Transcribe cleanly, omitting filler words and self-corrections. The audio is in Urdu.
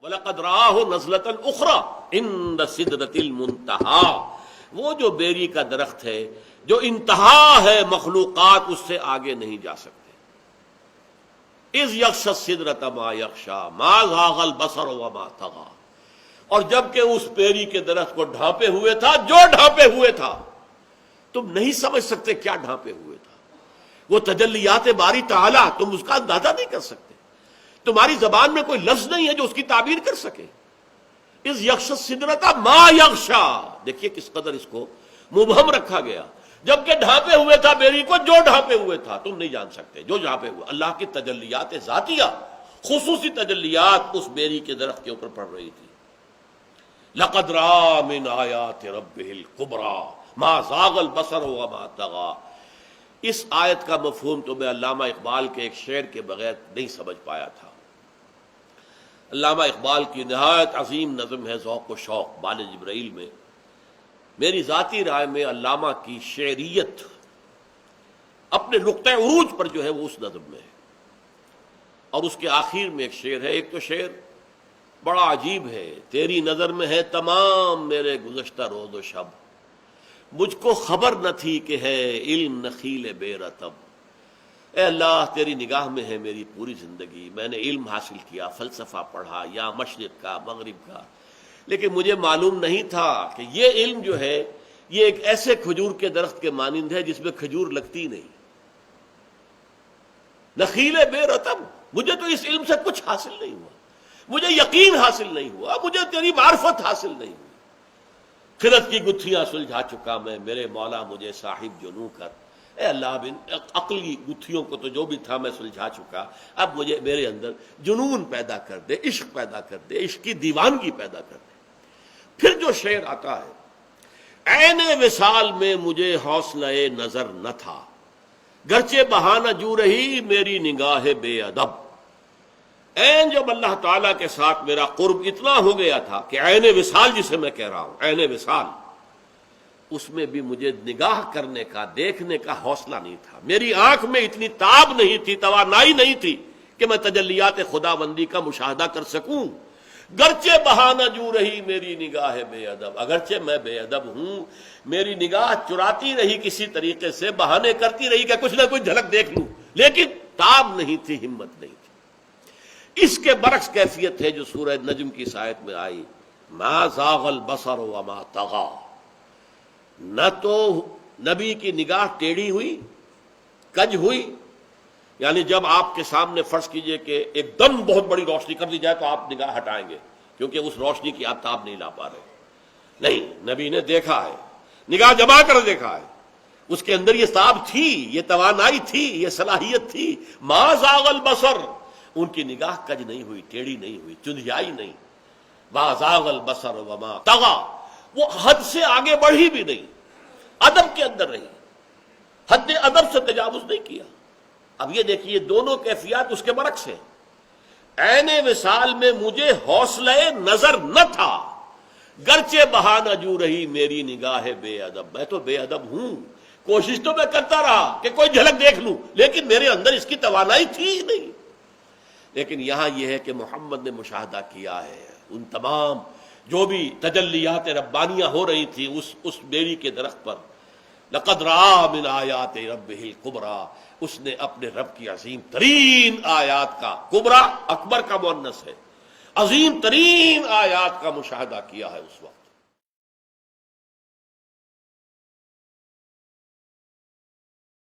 وَلَقَدْ رَآهُ نَزْلَةً أُخْرَىٰ عِندَ سِدْرَةِ الْمُنتَهَىٰ، وہ جو بیری کا درخت ہے جو انتہا ہے، مخلوقات اس سے آگے نہیں جا سکتے۔ اِذْ يَغْشَى السِّدْرَةَ مَا يَغْشَىٰ مَا زَاغَ الْبَصَرُ وَمَا طَغَىٰ، اور جب کہ اس بیری کے درخت کو ڈھانپے ہوئے تھا، جو ڈھانپے ہوئے تھا تم نہیں سمجھ سکتے کیا ڈھانپے ہوئے تھا، وہ تجلیات باری تعالیٰ، تم اس کا اندازہ نہیں کر سکتے، تمہاری زبان میں کوئی لفظ نہیں ہے جو اس کی تعبیر کر سکے۔ اس یغشی السدرۃ ما یغشا، دیکھیے کس قدر اس کو مبہم رکھا گیا، جبکہ ڈھانپے ہوئے تھا بیری کو، جو ڈھانپے ہوئے تھا تم نہیں جان سکتے، جو ڈھانپے ہوئے اللہ کی تجلیات ذاتیہ، خصوصی تجلیات اس بیری کے درخت کے اوپر پڑ رہی تھی۔ لقد رأى من آیات ربہ الکبریٰ ما زاغ البصر وما طغیٰ۔ اس آیت کا مفہوم تو میں علامہ اقبال کے ایک شعر کے بغیر نہیں سمجھ پایا تھا۔ علامہ اقبال کی نہایت عظیم نظم ہے ذوق و شوق بال جبرائیل میں، میری ذاتی رائے میں علامہ کی شعریت اپنے نقطۂ عروج پر جو ہے وہ اس نظم میں ہے، اور اس کے آخر میں ایک شعر ہے، ایک تو شعر بڑا عجیب ہے، تیری نظر میں ہے تمام میرے گزشتہ روز و شب، مجھ کو خبر نہ تھی کہ ہے علم نخیل بے رطب۔ اے اللہ تیری نگاہ میں ہے میری پوری زندگی، میں نے علم حاصل کیا، فلسفہ پڑھا یا مشرق کا مغرب کا، لیکن مجھے معلوم نہیں تھا کہ یہ علم جو ہے یہ ایک ایسے کھجور کے درخت کے مانند ہے جس میں کھجور لگتی نہیں، نخیل بے رطب۔ مجھے تو اس علم سے کچھ حاصل نہیں ہوا، مجھے یقین حاصل نہیں ہوا، مجھے تیری معرفت حاصل نہیں ہوئی۔ خرد کی گتھیاں سلجھا چکا میں، میرے مولا مجھے صاحب جنوں کر۔ اے اللہ بن عقلی گتھیوں کو تو جو بھی تھا میں سلجھا چکا، اب مجھے میرے اندر جنون پیدا کر دے، عشق پیدا کر دے، عشق کی دیوانگی پیدا کر دے۔ پھر جو شعر آتا ہے، عین وصال میں مجھے حوصلہ نظر نہ تھا، گرچہ بہانہ جو رہی میری نگاہ بے ادب۔ عین جب اللہ تعالیٰ کے ساتھ میرا قرب اتنا ہو گیا تھا کہ عین وصال جسے میں کہہ رہا ہوں، عین وصال، اس میں بھی مجھے نگاہ کرنے کا، دیکھنے کا حوصلہ نہیں تھا، میری آنکھ میں اتنی تاب نہیں تھی، توانائی نہیں تھی کہ میں تجلیات خداوندی کا مشاہدہ کر سکوں۔ گرچہ بہانہ جو رہی میری نگاہ بے ادب، اگرچہ میں بے ادب ہوں، میری نگاہ چراتی رہی کسی طریقے سے، بہانے کرتی رہی کہ کچھ نہ کچھ جھلک دیکھ لوں، لیکن تاب نہیں تھی، ہمت نہیں تھی۔ اس کے برعکس کیفیت ہے جو سورہ نجم کی اس آیت میں آئی، ما زاغ البصر وما طغیٰ، نہ تو نبی کی نگاہ ٹیڑھی ہوئی، کج ہوئی، یعنی جب آپ کے سامنے فرض کیجئے کہ ایک دم بہت بڑی روشنی کر دی جائے تو آپ نگاہ ہٹائیں گے کیونکہ اس روشنی کی آپ تاب نہیں لا پا رہے، نہیں، نبی نے دیکھا ہے، نگاہ جما کر دیکھا ہے، اس کے اندر یہ تاب تھی، یہ توانائی تھی، یہ صلاحیت تھی۔ ما زاغ البصر، ان کی نگاہ کج نہیں ہوئی، ٹیڑھی نہیں ہوئی، چندھیائی نہیں۔ ما زاغ البصر وما طغیٰ، وہ حد سے آگے بڑھی بھی نہیں، ادب کے اندر رہی، حد ادب سے تجاوز نہیں کیا۔ اب یہ دیکھیے دونوں کیفیات اس کے برعکس ہیں۔ عین وصال میں مجھے حوصلہ نظر نہ تھا، گرچہ بہانہ جو رہی میری نگاہ بے ادب، میں تو بے ادب ہوں، کوشش تو میں کرتا رہا کہ کوئی جھلک دیکھ لوں، لیکن میرے اندر اس کی توانائی تھی ہی نہیں۔ لیکن یہاں یہ ہے کہ محمد نے مشاہدہ کیا ہے ان تمام جو بھی تجلیات ربانیہ ہو رہی تھی اس بیری کے درخت پر۔ لقد رأى من آیات ربہ الکبریٰ، اس نے اپنے رب کی عظیم ترین آیات کا، کبریٰ اکبر کا مؤنث ہے، عظیم ترین آیات کا مشاہدہ کیا ہے اس وقت۔